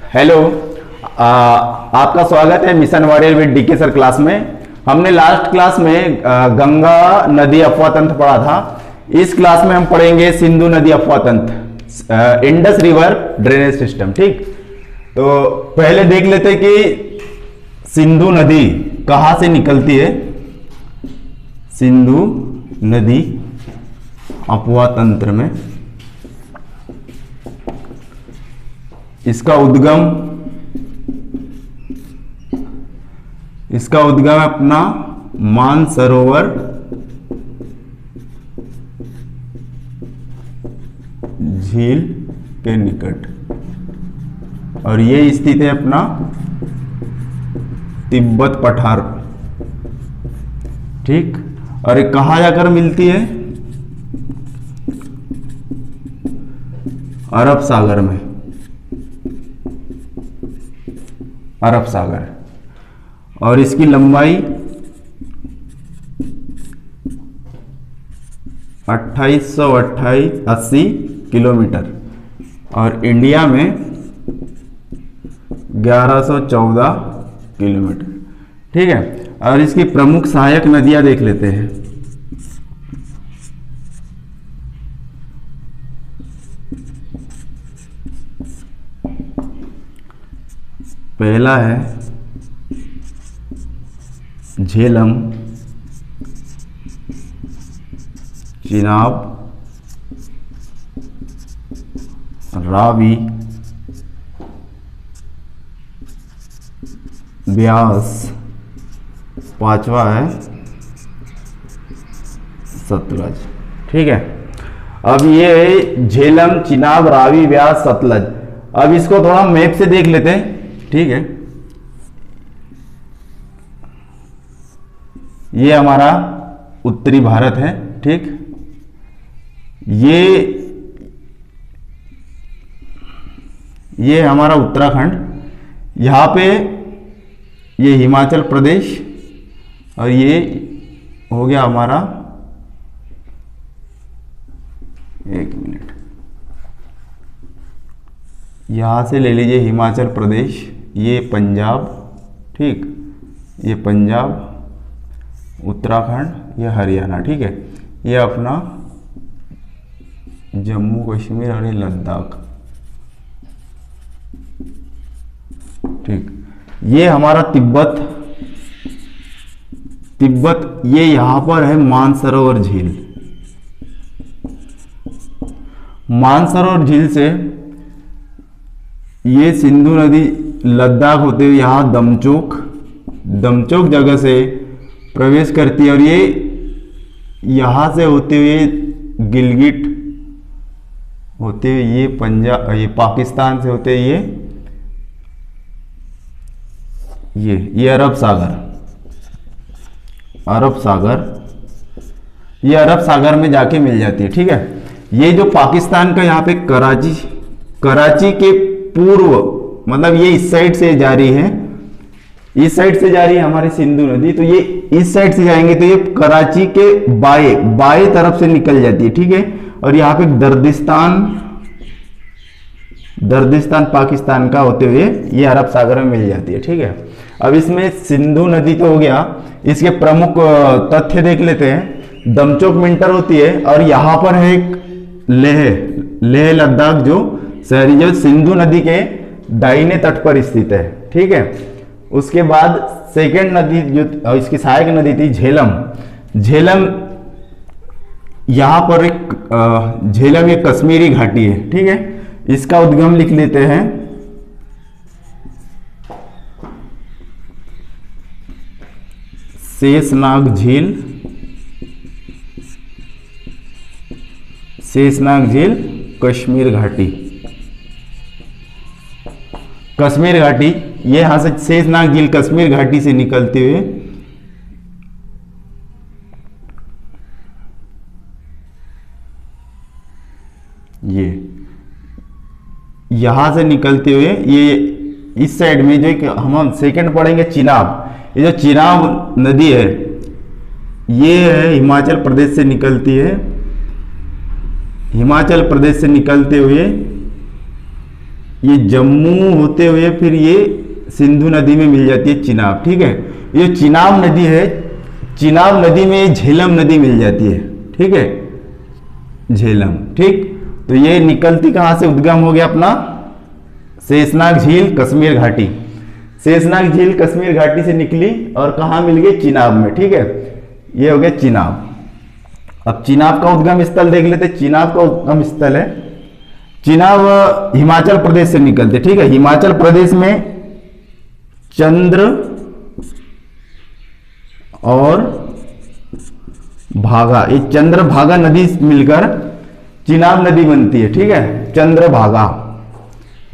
Hello. आपका स्वागत है mission warrior with DK sir class में। हमने लास्ट क्लास में गंगा नदी अपवा तंत्र पढ़ा था। इस क्लास में हम पढ़ेंगे सिंधु नदी अपवा तंत्र, इंडस रिवर ड्रेनेज सिस्टम। ठीक, तो पहले देख लेते कि सिंधु नदी कहां से निकलती है। सिंधु नदी अपवा तंत्र में इसका उद्गम अपना मानसरोवर झील के निकट, और ये स्थित है अपना तिब्बत पठार। ठीक, और ये कहां जाकर मिलती है? अरब सागर में, अरब सागर। और इसकी लंबाई 2880 किलोमीटर और इंडिया में 1114 किलोमीटर। ठीक है, और इसकी प्रमुख सहायक नदियां देख लेते हैं। पहला है झेलम, चिनाब, रावी, ब्यास, पांचवा है सतलज। ठीक है, अब ये झेलम, चिनाब, रावी, ब्यास, सतलज। अब इसको थोड़ा मैप से देख लेते हैं। ठीक है, ये हमारा उत्तरी भारत है। ठीक, ये हमारा उत्तराखंड। यहां पे ये हिमाचल प्रदेश, और ये हो गया हमारा, एक मिनट, यहां से ले लीजिए हिमाचल प्रदेश, ये पंजाब। ठीक, ये पंजाब, उत्तराखंड, ये हरियाणा। ठीक है, ये अपना जम्मू कश्मीर और ये लद्दाख। ठीक, ये हमारा तिब्बत ये यहां पर है मानसरोवर झील। मानसरोवर झील से ये सिंधु नदी लद्दाख होते हुए यहां दमचोक जगह से प्रवेश करती है, और ये यहां से होते हुए गिलगिट होते हुए ये पंजाब, ये पाकिस्तान से होते हुए ये अरब सागर, ये अरब सागर में जाके मिल जाती है। ठीक है, ये जो पाकिस्तान का यहाँ पे कराची के पूर्व, मतलब ये इस साइड से जा रही है, इस साइड से जा रही है हमारी सिंधु नदी, तो ये इस साइड से जाएंगे तो ये कराची के बाएं तरफ से निकल जाती है। ठीक है, और यहाँ पे दर्दिस्तान पाकिस्तान का होते हुए ये अरब सागर में मिल जाती है। ठीक है, अब इसमें सिंधु नदी तो हो गया, इसके प्रमुख तथ्य देख लेते हैं। दमचोक में इंटर होती है, और यहाँ पर है एक लेह लद्दाख जो शहरी, जो सिंधु नदी के दाहिने तट पर स्थित है। ठीक है, उसके बाद सेकेंड नदी जो इसकी सहायक नदी थी झेलम यहां पर एक झेलम एक कश्मीरी घाटी है। ठीक है, इसका उद्गम लिख लेते हैं। शेषनाग झील, कश्मीर घाटी, ये यहां से शेषनाग झील कश्मीर घाटी से निकलते हुए ये यहां से निकलते हुए ये इस साइड में जो हम सेकंड पढ़ेंगे चिनाब, ये जो चिनाब नदी है ये है हिमाचल प्रदेश से निकलती है, हिमाचल प्रदेश से निकलते हुए ये जम्मू होते हुए फिर ये सिंधु नदी में मिल जाती है चिनाब, ठीक है। ये चिनाब नदी है, चिनाब नदी में झेलम नदी मिल जाती है, ठीक है, झेलम, ठीक। तो ये निकलती कहाँ से, उद्गम हो गया अपना शेषनाग झील कश्मीर घाटी, शेषनाग झील कश्मीर घाटी से निकली और कहाँ मिल गई, चिनाब में, ठीक है। ये हो गया चिनाब। अब चिनाब का उद्गम स्थल देख लेते। चिनाब का उद्गम स्थल है, चिनाब हिमाचल प्रदेश से निकलते, ठीक है। हिमाचल प्रदेश में चंद्र और भागा, ये चंद्रभागा नदी मिलकर चिनाब नदी बनती है, ठीक है। चंद्रभागा,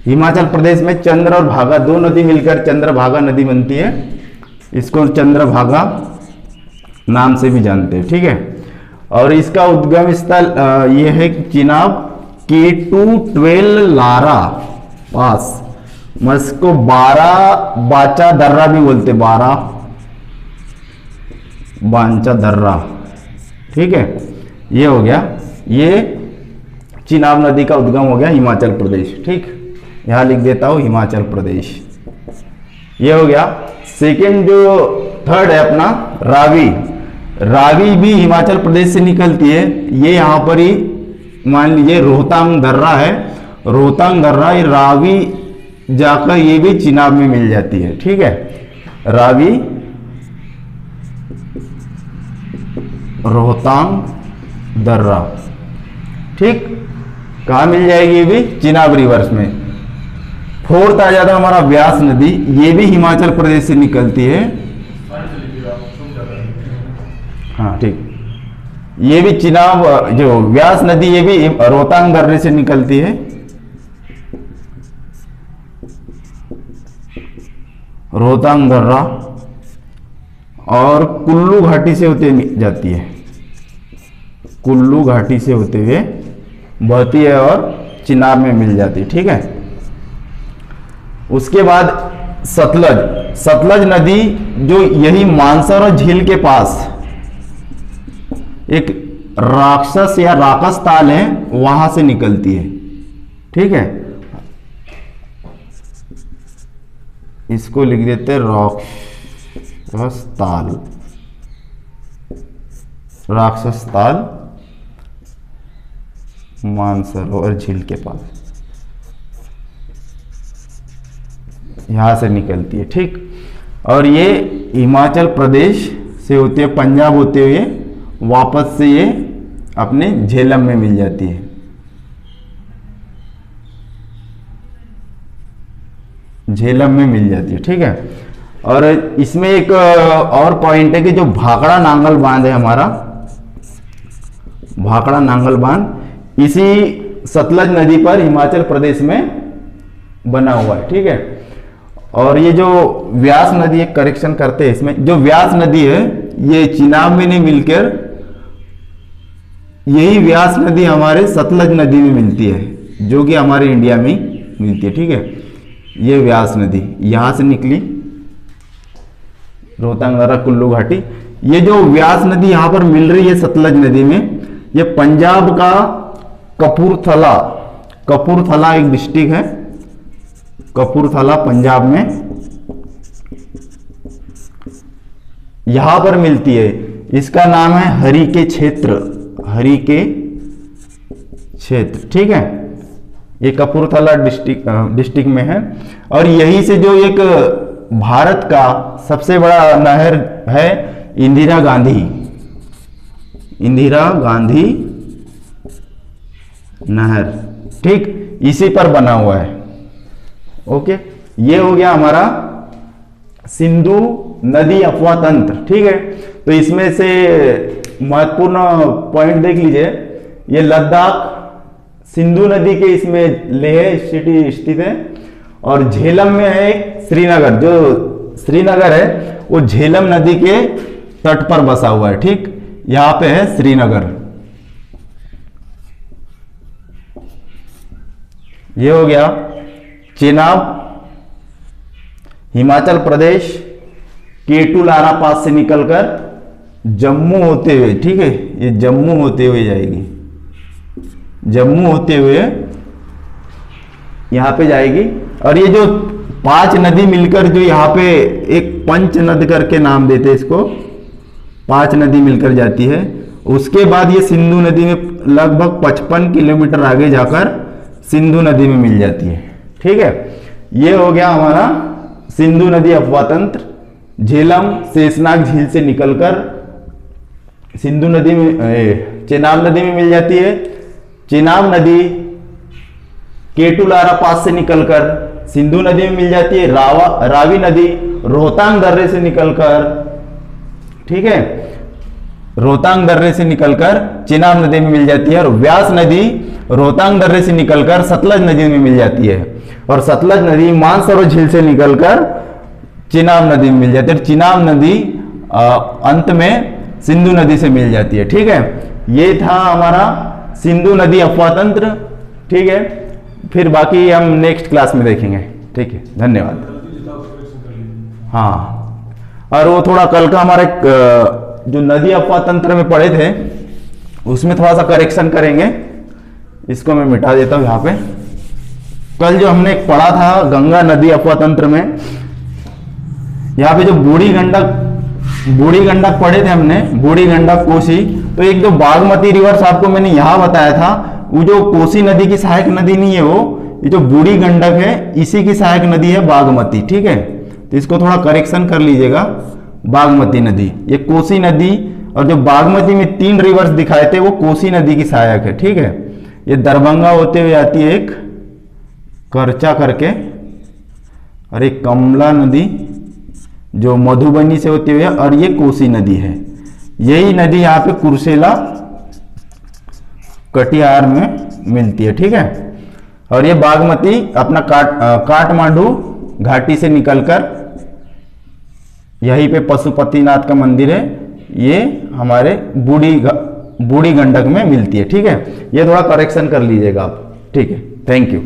हिमाचल प्रदेश में चंद्र और भागा दो नदी मिलकर चंद्रभागा नदी बनती है, इसको चंद्रभागा नाम से भी जानते हैं, ठीक है। और इसका उद्गम स्थल ये है चिनाब K212 लारा पास, इसको 12 बाचा दर्रा भी बोलते, 12 बांचा दर्रा, ठीक है। ये हो गया, ये चिनाब नदी का उद्गम हो गया हिमाचल प्रदेश, ठीक। यहां लिख देता हूं हिमाचल प्रदेश। ये हो गया। सेकंड जो थर्ड है अपना रावी, रावी भी हिमाचल प्रदेश से निकलती है। ये यहां पर ही मान लीजिए रोहतांग दर्रा है, रोहतांग दर्रा, ये रावी जाकर ये भी चिनाब में मिल जाती है, ठीक है। रावी रोहतांग दर्रा, ठीक, कहा मिल जाएगी, ये भी चिनाब रिवर्स में। फोर्थ आ जाता हमारा व्यास नदी, ये भी हिमाचल प्रदेश से निकलती है, हाँ ठीक। ये भी चिनाब, जो व्यास नदी ये भी रोहतांग दर्रे से निकलती है, रोहतांग दर्रा, और कुल्लू घाटी से होते जाती है, कुल्लू घाटी से होते हुए बहती है और चिनाब में मिल जाती है, ठीक है। उसके बाद सतलज, सतलज नदी जो यही मानसरोवर झील के पास एक राक्षस या राकस ताल है, वहां से निकलती है, ठीक है। इसको लिख देते हैं राक्षस ताल, राक्षस ताल मानसरोवर झील के पास, यहां से निकलती है, ठीक। और ये हिमाचल प्रदेश से होते हुए पंजाब होते हुए वापस से ये अपने झेलम में मिल जाती है, झेलम में मिल जाती है, ठीक है। और इसमें एक और पॉइंट है कि जो भाखड़ा नांगल बांध है हमारा, भाखड़ा नांगल बांध इसी सतलज नदी पर हिमाचल प्रदेश में बना हुआ है, ठीक है। और ये जो व्यास नदी, एक करेक्शन करते हैं इसमें, जो व्यास नदी है ये चिनाब में नहीं मिलकर यही व्यास नदी हमारे सतलज नदी में मिलती है, जो कि हमारे इंडिया में मिलती है, ठीक है। ये व्यास नदी यहां से निकली, रोहतांग दर्रा कुल्लू घाटी। ये जो व्यास नदी यहां पर मिल रही है सतलज नदी में, ये पंजाब का कपूरथला, कपूरथला एक डिस्ट्रिक्ट है, कपूरथला पंजाब में, यहां पर मिलती है। इसका नाम है हरी के क्षेत्र, हरी के क्षेत्र, ठीक है। ये कपूरथला डिस्ट्रिक्ट में है। और यहीं से जो एक भारत का सबसे बड़ा नहर है इंदिरा गांधी, इंदिरा गांधी नहर, ठीक, इसी पर बना हुआ है, ओके। ये हो गया हमारा सिंधु नदी अफवाह तंत्र, ठीक है। तो इसमें से महत्वपूर्ण पॉइंट देख लीजिए, ये लद्दाख सिंधु नदी के इसमें लेह सिटी स्थित है, और झेलम में है श्रीनगर, जो श्रीनगर है वो झेलम नदी के तट पर बसा हुआ है, ठीक। यहां पे है श्रीनगर। ये हो गया चिनाब, हिमाचल प्रदेश K2 लारा पास से निकलकर जम्मू होते हुए, ठीक है, ये जम्मू होते हुए जाएगी, जम्मू होते हुए यहाँ पे जाएगी। और ये जो 5 नदी मिलकर जो यहाँ पे एक पंच नद करके नाम देते हैं इसको, 5 नदी मिलकर जाती है। उसके बाद ये सिंधु नदी में लगभग 55 किलोमीटर आगे जाकर सिंधु नदी में मिल जाती है। ठीक है, ये हो गया हमारा सिंधु नदी अफवाह तंत्र। झेलम शेषनाग झील से निकलकर सिंधु नदी में, चेनाब नदी में मिल जाती है। चेनाब नदी केटुलारा पास से निकलकर सिंधु नदी में मिल जाती है। रावी नदी रोहतांग दर्रे से निकलकर, ठीक है, रोहतांग दर्रे से निकलकर चेनाब नदी में मिल जाती है। और व्यास नदी रोहतांग दर्रे से निकलकर सतलज नदी में मिल जाती है। और सतलज नदी मानसरोवर झील से निकलकर चेनाब नदी में मिल जाती है। चेनाब नदी अंत में सिंधु नदी से मिल जाती है। ठीक है, ये था हमारा सिंधु नदी अफवाह तंत्र। ठीक है, फिर बाकी हम नेक्स्ट क्लास में देखेंगे। ठीक है, धन्यवाद। हाँ, और वो थोड़ा कल का हमारे जो नदी अफवाह तंत्र में पढ़े थे उसमें थोड़ा सा करेक्शन करेंगे। इसको मैं मिटा देता हूं यहाँ पे। कल जो हमने पढ़ा था गंगा नदी अफवाह तंत्र में, यहाँ पे जो बूढ़ी गंडक पढ़े थे हमने, बूढ़ी गंडक कोसी। तो एक जो बागमती रिवर्स आपको मैंने यहाँ बताया था, वो जो कोसी नदी की सहायक नदी नहीं है, वो ये जो बूढ़ी गंडक है इसी की सहायक नदी है बागमती। ठीक है, तो इसको थोड़ा करेक्शन कर लीजिएगा। बागमती नदी, ये कोसी नदी, और जो बागमती में 3 रिवर्स दिखाए थे वो कोसी नदी की सहायक है। ठीक है, ये दरभंगा होते हुए आती है एक करचा करके, और एक कमला नदी जो मधुबनी से होते हुए, और ये कोसी नदी है। यही नदी यहाँ पे कुर्सेला कटिहार में मिलती है। ठीक है, और ये बागमती अपना काठमांडू घाटी से निकलकर यहीं पे पशुपतिनाथ का मंदिर है, ये हमारे बूढ़ी गंडक में मिलती है। ठीक है, ये थोड़ा करेक्शन कर लीजिएगा आप। ठीक है, थैंक यू।